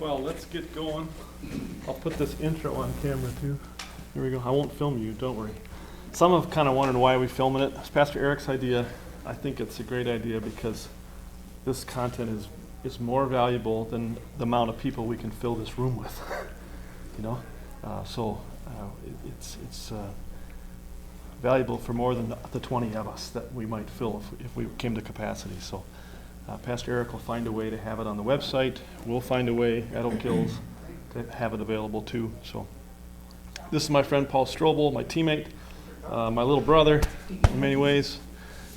Well, let's get going. I'll put this intro on camera too. Here we go. I won't film you, don't worry. Some have kind of wondered why we're filming it. It's Pastor Eric's idea. I think it's a great idea because this content is more valuable than the amount of people we can fill this room with. You know, it's valuable for more than the 20 of us that we might fill if we came to capacity. So Pastor Eric will find a way to have it on the website. We'll find a way at Oak Hills to have it available too. So this is my friend Paul Straubel, my teammate, my little brother in many ways,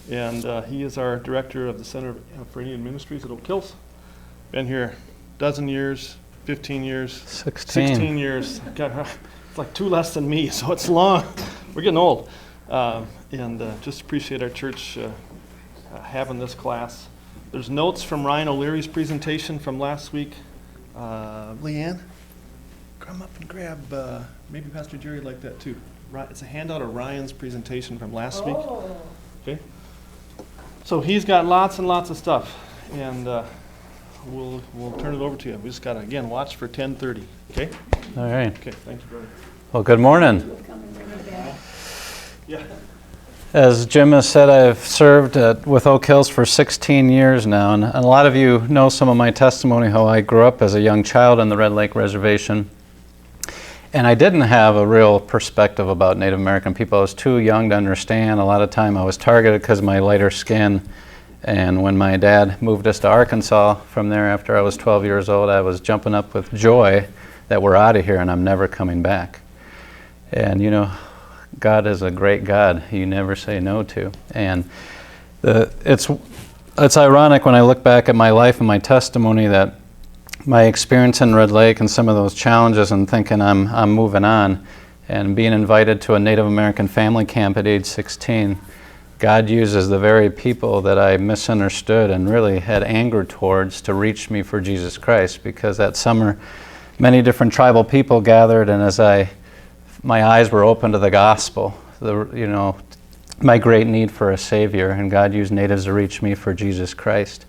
and he is our director of the Center for Indian Ministries at Oak Hills. Been here a dozen years, 15 years, 16 years. God, it's like 2 less than me, so it's long. We're getting old. And just appreciate our church having this class. There's notes from Ryan O'Leary's presentation from last week. Leanne, come up and grab, maybe Pastor Jerry would like that too. It's a handout of Ryan's presentation from last week. Okay. So he's got lots and lots of stuff, and we'll turn it over to you. We just got to, again, watch for 10:30, okay? All right. Okay, thank you, brother. Well, good morning. Yeah. As Jim has said, I've served with Oak Hills for 16 years now, and a lot of you know some of my testimony, how I grew up as a young child in the Red Lake Reservation. And I didn't have a real perspective about Native American people. I was too young to understand. A lot of time I was targeted because of my lighter skin. And when my dad moved us to Arkansas from there after I was 12 years old, I was jumping up with joy that we're out of here and I'm never coming back. And you know, God is a great God you never say no to. And it's ironic when I look back at my life and my testimony that my experience in Red Lake and some of those challenges and thinking I'm moving on and being invited to a Native American family camp at age 16, God uses the very people that I misunderstood and really had anger towards to reach me for Jesus Christ, because that summer many different tribal people gathered, and as my eyes were open to the gospel, my great need for a Savior, and God used natives to reach me for Jesus Christ.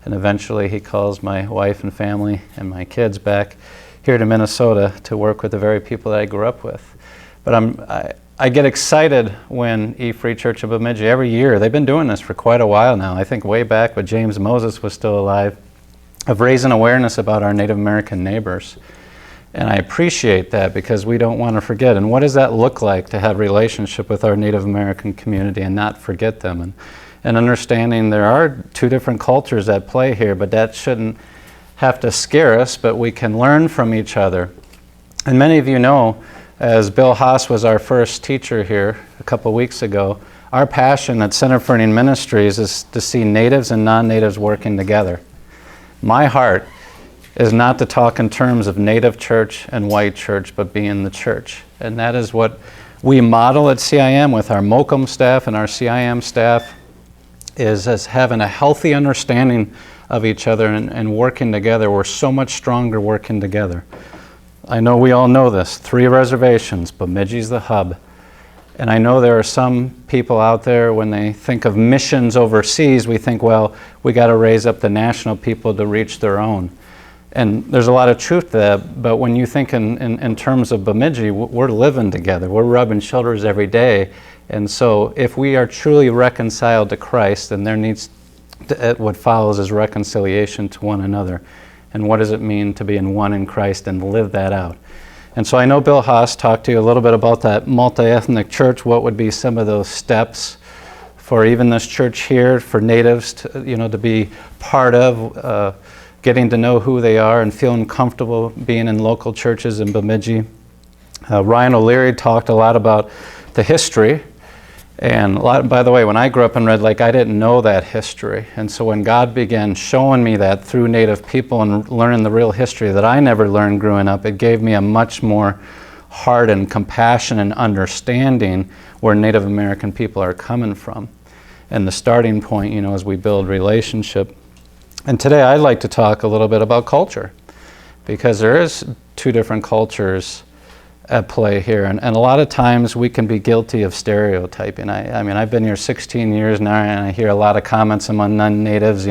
And eventually He calls my wife and family and my kids back here to Minnesota to work with the very people that I grew up with. But I get excited when Free Church of Bemidji, every year, they've been doing this for quite a while now, I think way back when James Moses was still alive, of raising awareness about our Native American neighbors. And I appreciate that because we don't want to forget. And what does that look like to have a relationship with our Native American community and not forget them? And understanding there are 2 different cultures at play here, but that shouldn't have to scare us, but we can learn from each other. And many of you know, as Bill Haas was our first teacher here a couple weeks ago, our passion at Center for Indian Ministries is to see natives and non-natives working together. My heart is not to talk in terms of native church and white church, but being the church. And that is what we model at CIM with our MOCM staff and our CIM staff, is as having a healthy understanding of each other and working together. We're so much stronger working together. I know we all know this, 3 reservations, Bemidji's the hub. And I know there are some people out there, when they think of missions overseas, we think, well, we got to raise up the national people to reach their own. And there's a lot of truth to that, but when you think in terms of Bemidji, we're living together, we're rubbing shoulders every day. And so if we are truly reconciled to Christ, then there needs to, what follows is reconciliation to one another. And what does it mean to be in one in Christ and live that out? And so I know Bill Haas talked to you a little bit about that multi-ethnic church. What would be some of those steps for even this church here, for natives to be part of, getting to know who they are and feeling comfortable being in local churches in Bemidji. Ryan O'Leary talked a lot about the history. And by the way, when I grew up in Red Lake, I didn't know that history. And so when God began showing me that through Native people and learning the real history that I never learned growing up, it gave me a much more heart and compassion and understanding where Native American people are coming from. And the starting point, as we build relationship. And today I'd like to talk a little bit about culture, because there is 2 different cultures at play here. And a lot of times we can be guilty of stereotyping. I mean, I've been here 16 years now, and I hear a lot of comments among non-natives,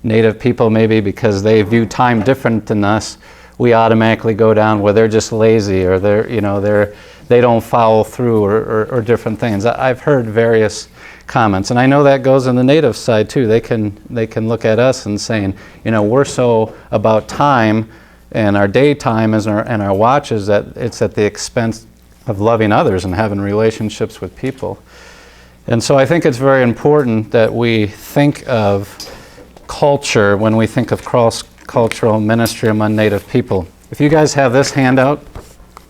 Native people, maybe because they view time different than us, we automatically go down where they're just lazy, or they don't follow through, or different things. I've heard various comments, and I know that goes on the Native side too. They can look at us and saying, we're so about time and our daytime and our watches that it's at the expense of loving others and having relationships with people. And so I think it's very important that we think of culture when we think of cross-cultural ministry among Native people. If you guys have this handout,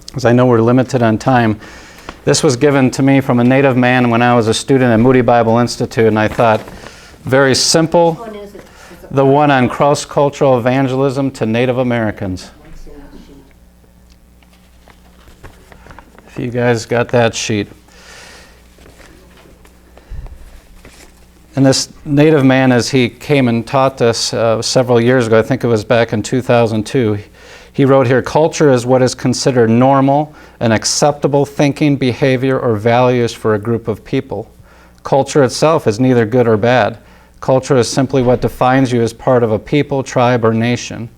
because I know we're limited on time, this was given to me from a Native man when I was a student at Moody Bible Institute, and I thought, very simple, Which one is it? the one on cross-cultural evangelism to Native Americans. If you guys got that sheet. And this Native man, as he came and taught this several years ago, I think it was back in 2002, he wrote here, culture is what is considered normal and acceptable thinking, behavior, or values for a group of people. Culture itself is neither good or bad. Culture is simply what defines you as part of a people, tribe, or nation.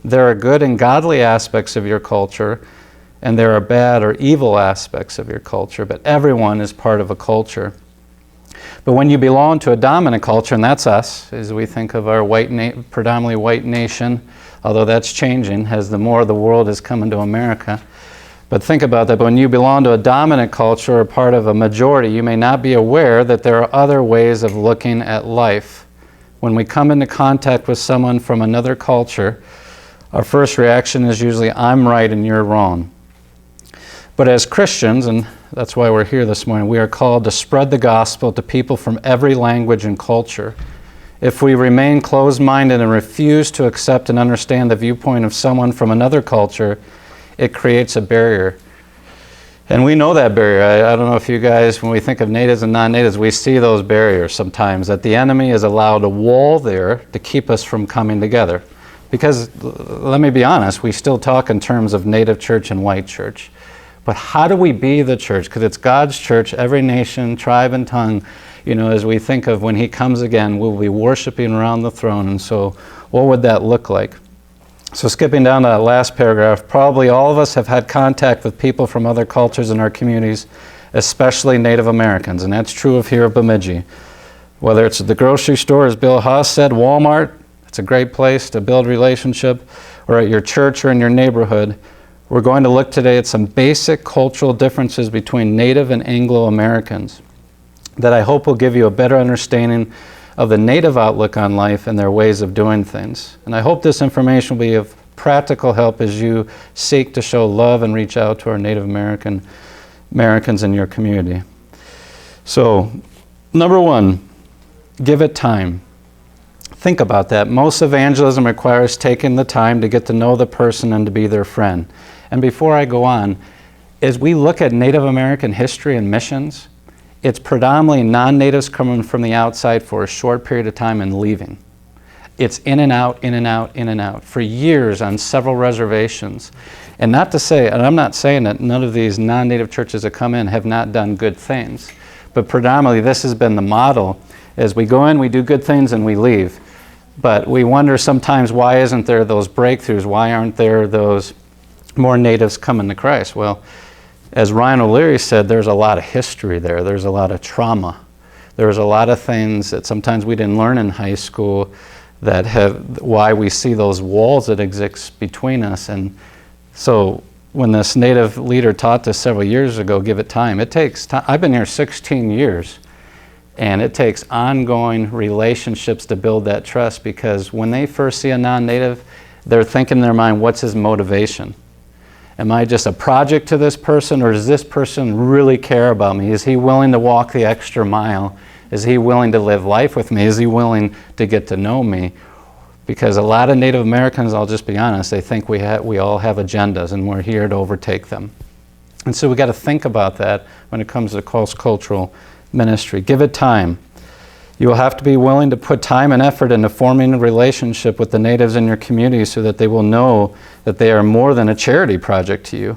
There are good and godly aspects of your culture, and there are bad or evil aspects of your culture, but everyone is part of a culture. But when you belong to a dominant culture, and that's us, as we think of our predominantly white nation, although that's changing as the more the world is coming to America. But think about that. But when you belong to a dominant culture or part of a majority, you may not be aware that there are other ways of looking at life. When we come into contact with someone from another culture, our first reaction is usually, I'm right and you're wrong. But as Christians, and that's why we're here this morning, we are called to spread the gospel to people from every language and culture. If we remain closed-minded and refuse to accept and understand the viewpoint of someone from another culture, it creates a barrier. And we know that barrier. I don't know if you guys, when we think of natives and non-natives, we see those barriers sometimes, that the enemy is allowed a wall there to keep us from coming together. Because, let me be honest, we still talk in terms of native church and white church. But how do we be the church? Because it's God's church, every nation, tribe, and tongue. As we think of when he comes again, we'll be worshiping around the throne. And so what would that look like? So skipping down to that last paragraph, probably all of us have had contact with people from other cultures in our communities, especially Native Americans. And that's true of here at Bemidji. Whether it's at the grocery store, as Bill Haas said, Walmart, it's a great place to build relationship, or at your church or in your neighborhood. We're going to look today at some basic cultural differences between Native and Anglo-Americans that I hope will give you a better understanding of the Native outlook on life and their ways of doing things. And I hope this information will be of practical help as you seek to show love and reach out to our Native Americans in your community. So, number one, give it time. Think about that. Most evangelism requires taking the time to get to know the person and to be their friend. And before I go on, as we look at Native American history and missions, it's predominantly non-natives coming from the outside for a short period of time and leaving. It's in and out, in and out, in and out, for years on several reservations. And not to say, and I'm not saying that none of these non-native churches that come in have not done good things, but predominantly this has been the model. As we go in, we do good things and we leave. But we wonder sometimes, why isn't there those breakthroughs? Why aren't there those more natives coming to Christ? Well, as Ryan O'Leary said, there's a lot of history there. There's a lot of trauma. There's a lot of things that sometimes we didn't learn in high school that have why we see those walls that exist between us. And so when this native leader taught this several years ago, give it time. It takes time. I've been here 16 years. And it takes ongoing relationships to build that trust, because when they first see a non-native, they're thinking in their mind, what's his motivation? Am I just a project to this person, or does this person really care about me? Is he willing to walk the extra mile? Is he willing to live life with me? Is he willing to get to know me? Because a lot of Native Americans, I'll just be honest, they think we all have agendas and we're here to overtake them. And so we got to think about that when it comes to cross-cultural ministry. Give it time. You will have to be willing to put time and effort into forming a relationship with the natives in your community so that they will know that they are more than a charity project to you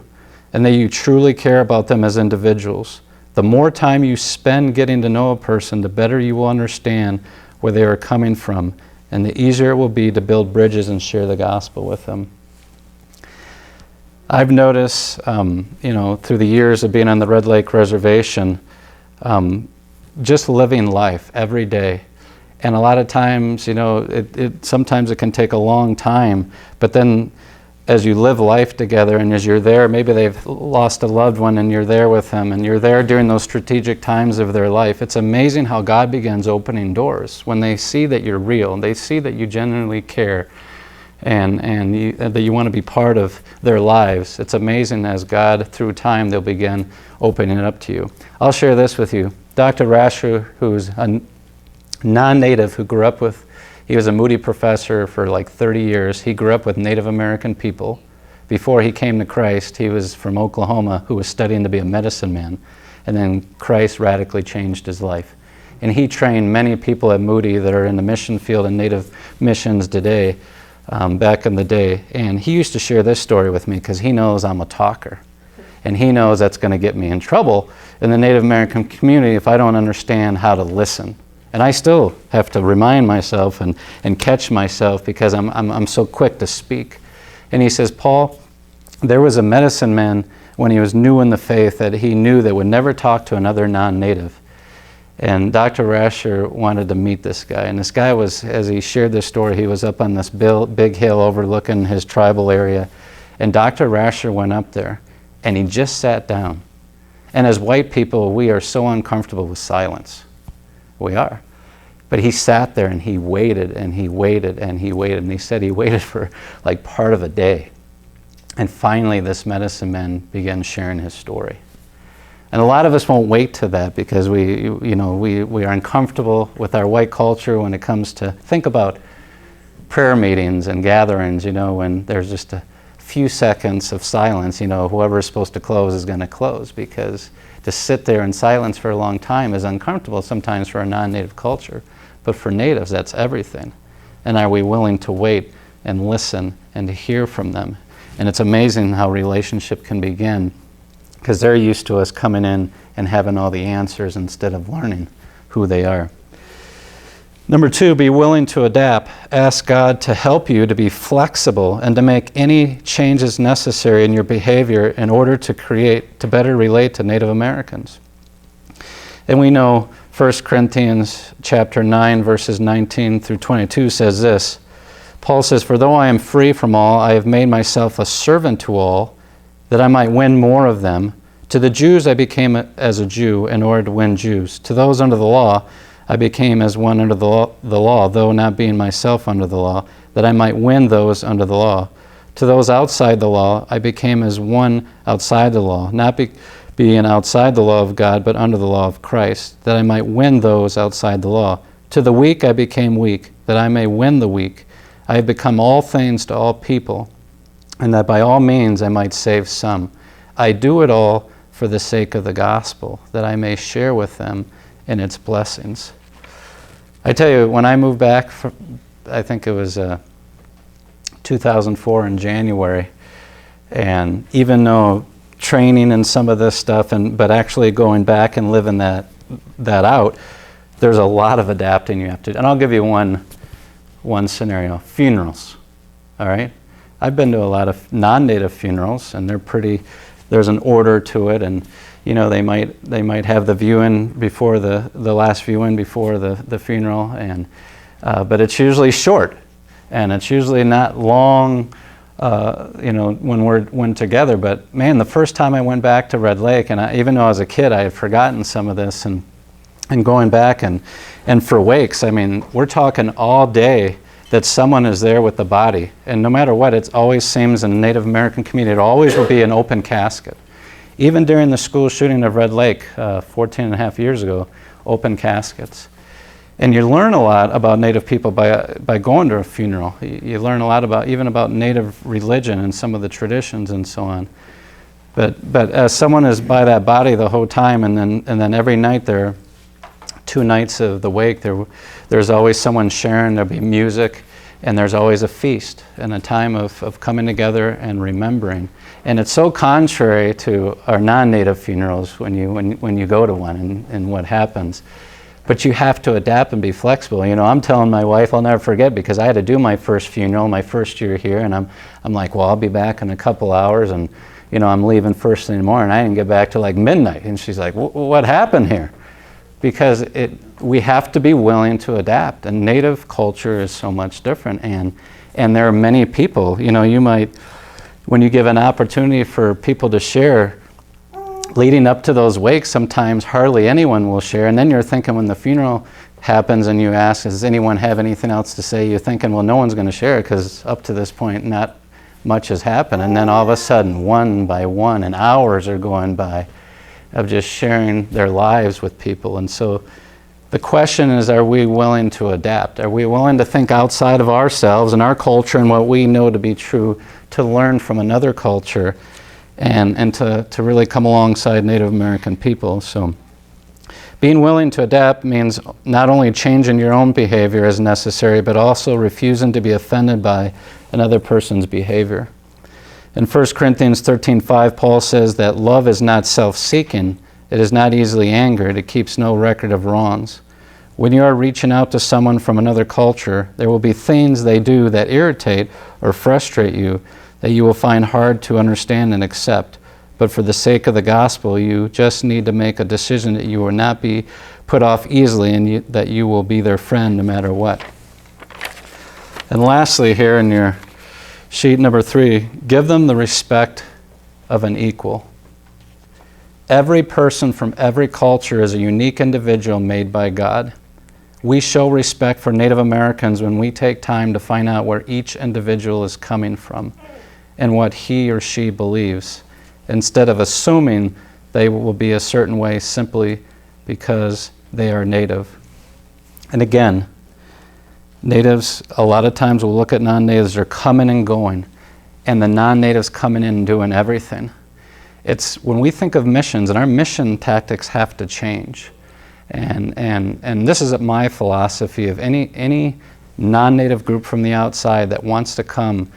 and that you truly care about them as individuals. The more time you spend getting to know a person, the better you will understand where they are coming from and the easier it will be to build bridges and share the gospel with them. I've noticed, through the years of being on the Red Lake Reservation, just living life every day. And a lot of times, sometimes it can take a long time, but then as you live life together and as you're there, maybe they've lost a loved one and you're there with them and you're there during those strategic times of their life. It's amazing how God begins opening doors when they see that you're real and they see that you genuinely care and that you want to be part of their lives. It's amazing as God, through time, they'll begin opening it up to you. I'll share this with you. Dr. Rasher, who's a non-native who grew up with, he was a Moody professor for like 30 years. He grew up with Native American people. Before he came to Christ, he was from Oklahoma, who was studying to be a medicine man. And then Christ radically changed his life. And he trained many people at Moody that are in the mission field and Native missions today, back in the day. And he used to share this story with me because he knows I'm a talker. And he knows that's going to get me in trouble in the Native American community if I don't understand how to listen. And I still have to remind myself and catch myself because I'm so quick to speak. And he says, Paul, there was a medicine man when he was new in the faith that he knew that would never talk to another non-native. And Dr. Rasher wanted to meet this guy. And this guy was, as he shared this story, he was up on this big hill overlooking his tribal area. And Dr. Rasher went up there and he just sat down. And as white people, we are so uncomfortable with silence. We are. But he sat there and he waited and he waited and he waited. And he said he waited for like part of a day. And finally, this medicine man began sharing his story. And a lot of us won't wait to that because we are uncomfortable with our white culture when it comes to, think about prayer meetings and gatherings, when there's just a few seconds of silence, whoever's supposed to close is going to close, because to sit there in silence for a long time is uncomfortable sometimes for a non-native culture. But for natives, that's everything. And are we willing to wait and listen and to hear from them? And it's amazing how relationship can begin, because they're used to us coming in and having all the answers instead of learning who they are. Number 2, be willing to adapt. Ask God to help you to be flexible and to make any changes necessary in your behavior in order to better relate to Native Americans. And we know 1 Corinthians chapter 9, verses 19 through 22 says this. Paul says, "For though I am free from all, I have made myself a servant to all, that I might win more of them. To the Jews I became as a Jew in order to win Jews. To those under the law I became as one under the law, though not being myself under the law, that I might win those under the law. To those outside the law I became as one outside the law, not being outside the law of God, but under the law of Christ, that I might win those outside the law. To the weak I became weak, that I may win the weak. I have become all things to all people, and that by all means I might save some. I do it all for the sake of the gospel, that I may share with them in its blessings." I tell you, when I moved back, I think it was 2004 in January, and even though training and some of this stuff, but actually going back and living that out, there's a lot of adapting you have to do. And I'll give you one scenario. Funerals, all right? I've been to a lot of non-native funerals, and there's an order to it, and they might have the viewing before the last viewing before the funeral, and but it's usually short, and it's usually not long, when we're together. But man, the first time I went back to Red Lake, and even though I was a kid, I had forgotten some of this, and going back and for wakes, I mean, we're talking all day that someone is there with the body, and no matter what, it always seems in the Native American community, it always will be an open casket. Even during the school shooting of Red Lake 14 and a half years ago, open caskets. And you learn a lot about Native people by going to a funeral. You learn a lot about Native religion and some of the traditions and so on. But as someone is by that body the whole time, and then every night there are 2 nights of the wake, there's always someone sharing, there'll be music, and there's always a feast and a time of coming together and remembering. And it's so contrary to our non-native funerals when you go to one and what happens. But you have to adapt and be flexible. You know, I'm telling my wife, I'll never forget, because I had to do my first funeral, my first year here, and I'm like, well, I'll be back in a couple hours, and you know, I'm leaving first thing in the morning. I didn't get back till like midnight, and she's like, what happened here? Because we have to be willing to adapt, and Native culture is so much different, and there are many people. You know, you might, when you give an opportunity for people to share, leading up to those wakes, sometimes hardly anyone will share, and then you're thinking when the funeral happens and you ask, does anyone have anything else to say? You're thinking, well, no one's going to share, because up to this point, not much has happened, and then all of a sudden, one by one, and hours are going by of just sharing their lives with people. And so the question is, are we willing to adapt? Are we willing to think outside of ourselves and our culture and what we know to be true, to learn from another culture, and to really come alongside Native American people? So being willing to adapt means not only changing your own behavior as necessary, but also refusing to be offended by another person's behavior. In 1 Corinthians 13:5, Paul says that love is not self-seeking, it is not easily angered, it keeps no record of wrongs. When you are reaching out to someone from another culture, there will be things they do that irritate or frustrate you that you will find hard to understand and accept. But for the sake of the gospel, you just need to make a decision that you will not be put off easily, and that you will be their friend no matter what. And lastly, here in your sheet number 3, give them the respect of an equal. Every person from every culture is a unique individual made by God. We show respect for Native Americans when we take time to find out where each individual is coming from and what he or she believes, instead of assuming they will be a certain way simply because they are Native. And again, Natives, a lot of times we'll look at non-Natives, they're coming and going, and the non-Natives coming in and doing everything. It's when we think of missions, and our mission tactics have to change. And this is my philosophy of any non-Native group from the outside that wants to come,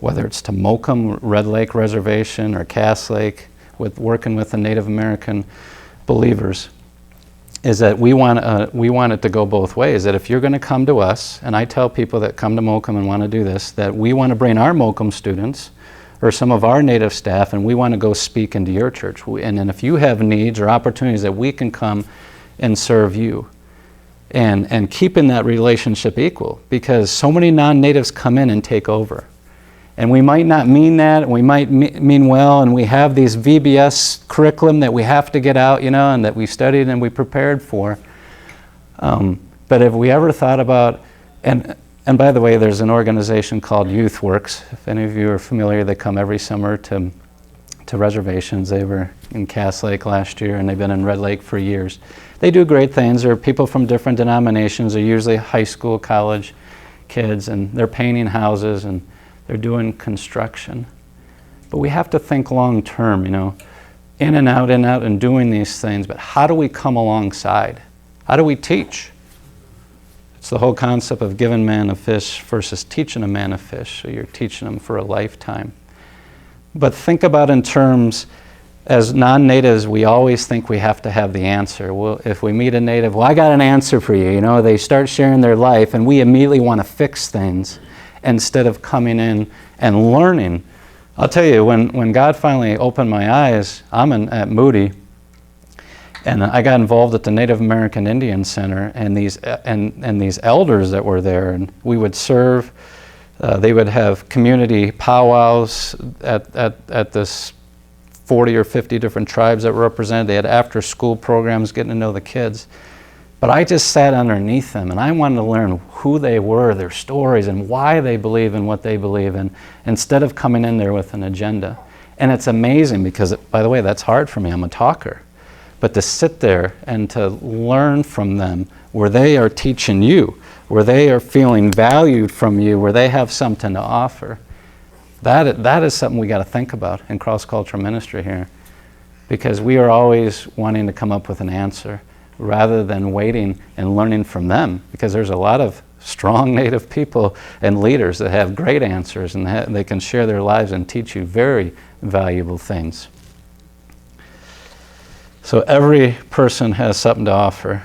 whether it's to Mokum, Red Lake Reservation, or Cass Lake, working with the Native American believers, is that we want it to go both ways. That if you're going to come to us, and I tell people that come to Mokum and want to do this, that we want to bring our Mokum students or some of our Native staff, and we want to go speak into your church. And then if you have needs or opportunities, that we can come and serve you. And keeping that relationship equal, because so many non-Natives come in and take over. And we might not mean that, and we might mean well, and we have these VBS curriculum that we have to get out, you know, and that we studied and we prepared for. But have we ever thought about, and by the way, there's an organization called Youth Works. If any of you are familiar, they come every summer to reservations. They were in Cass Lake last year, and they've been in Red Lake for years. They do great things. There are people from different denominations. They're usually high school, college kids, and they're painting houses, and they're doing construction. But we have to think long term, you know, in and out and doing these things. But how do we come alongside? How do we teach? It's the whole concept of giving man a fish versus teaching a man a fish. So you're teaching them for a lifetime. But think about in terms, as non-Natives, we always think we have to have the answer. Well, if we meet a Native, well, I got an answer for you. You know, they start sharing their life, and we immediately want to fix things, instead of coming in and learning. I'll tell you, when God finally opened my eyes, I'm at Moody, and I got involved at the Native American Indian Center, and these elders that were there, and we would serve. They would have community powwows at this 40 or 50 different tribes that were represented. They had after-school programs, getting to know the kids. But I just sat underneath them, and I wanted to learn who they were, their stories, and why they believe in what they believe in, instead of coming in there with an agenda. And it's amazing because, by the way, that's hard for me. I'm a talker. But to sit there and to learn from them, where they are teaching you, where they are feeling valued from you, where they have something to offer, that is something we got to think about in cross-cultural ministry here, because we are always wanting to come up with an answer, rather than waiting and learning from them, because there's a lot of strong Native people and leaders that have great answers, and they can share their lives and teach you very valuable things. So every person has something to offer.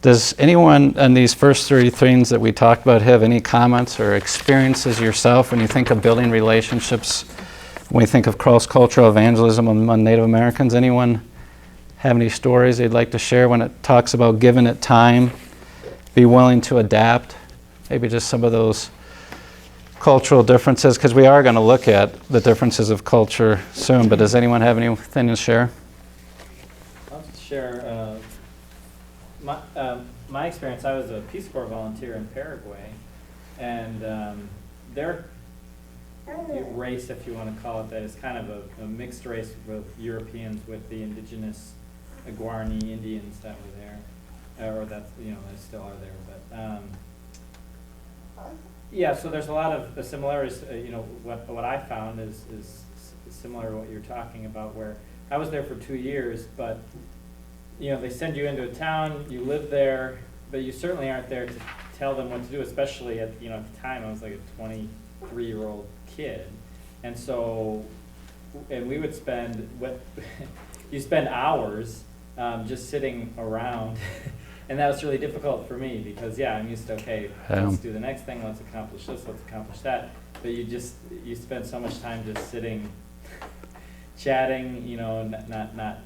Does anyone on these first 3 things that we talked about have any comments or experiences yourself when you think of building relationships, when we think of cross-cultural evangelism among Native Americans? Anyone have any stories they'd like to share when it talks about giving it time, be willing to adapt, maybe just some of those cultural differences, because we are going to look at the differences of culture soon, but does anyone have anything to share? I'll just share my experience. I was a Peace Corps volunteer in Paraguay, and their race, if you want to call it that, is kind of a mixed race with Europeans with the indigenous Guarani Indians that were there, or that they still are there. But yeah, so there's a lot of the similarities. What I found is similar to what you're talking about. Where I was there for 2 years, but they send you into a town, you live there, but you certainly aren't there to tell them what to do, especially at the time I was like a 23-year-old kid. And so, we would spend, you spend hours just sitting around, and that was really difficult for me because, I'm used to, let's do the next thing, let's accomplish this, let's accomplish that, but you spend so much time just sitting, chatting, not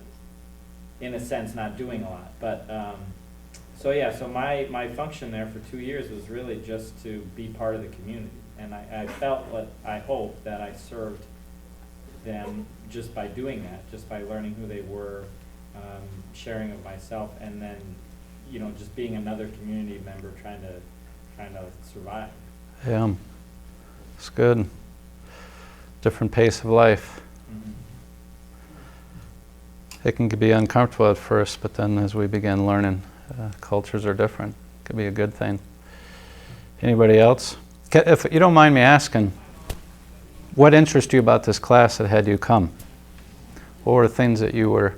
in a sense, not doing a lot. But so my function there for 2 years was really just to be part of the community, and I felt I hoped that I served them just by doing that, just by learning who they were, sharing of myself, and then just being another community member trying to survive. Yeah, it's good. Different pace of life. Mm-hmm. It can be uncomfortable at first, but then as we begin learning, cultures are different. It could be a good thing. Anybody else? If you don't mind me asking, what interested you about this class that had you come? What were things that you were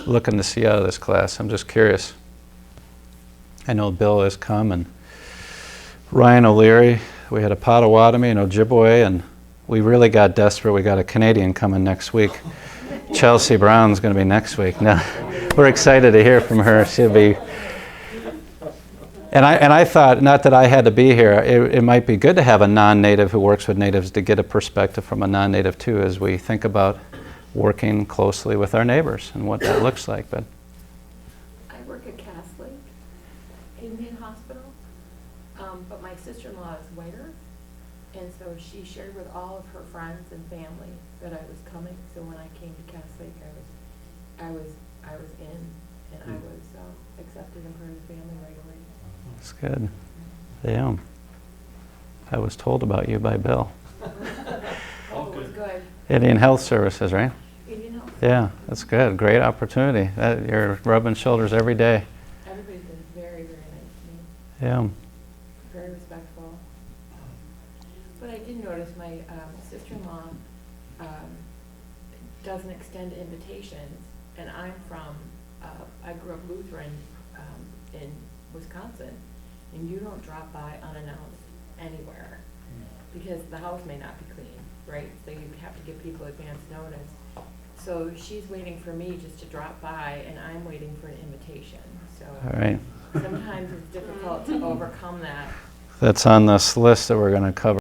looking to see out of this class? I'm just curious. I know Bill has come, and Ryan O'Leary. We had a Potawatomi and Ojibwe, and we really got desperate. We got a Canadian coming next week. Chelsea Brown's going to be next week. No, we're excited to hear from her. She'll be. And I thought, not that I had to be here, it might be good to have a non-native who works with natives to get a perspective from a non-native too, as we think about working closely with our neighbors and what that looks like. But I work at Catholic Indian Hospital, but my sister-in-law is whiter, and so she shared with all of her friends and family that I was coming. So when I came to Catholic, I was in, and I was accepted and part of the family right away. that's good. Yeah. I was told about you by Bill. Oh, it was good. Indian Health Services, right? Indian Health. Yeah, that's good. Great opportunity. You're rubbing shoulders every day. Everybody's been very, very nice to me. Yeah. Very respectful. But I did notice my sister-in-law doesn't extend invitations, and I'm from, I grew up Lutheran in Wisconsin, and you don't drop by unannounced anywhere because the house may not be clean, right? So you have to give people advance notice. So she's waiting for me just to drop by, and I'm waiting for an invitation. So All right. sometimes it's difficult to overcome that. That's on this list that we're going to cover.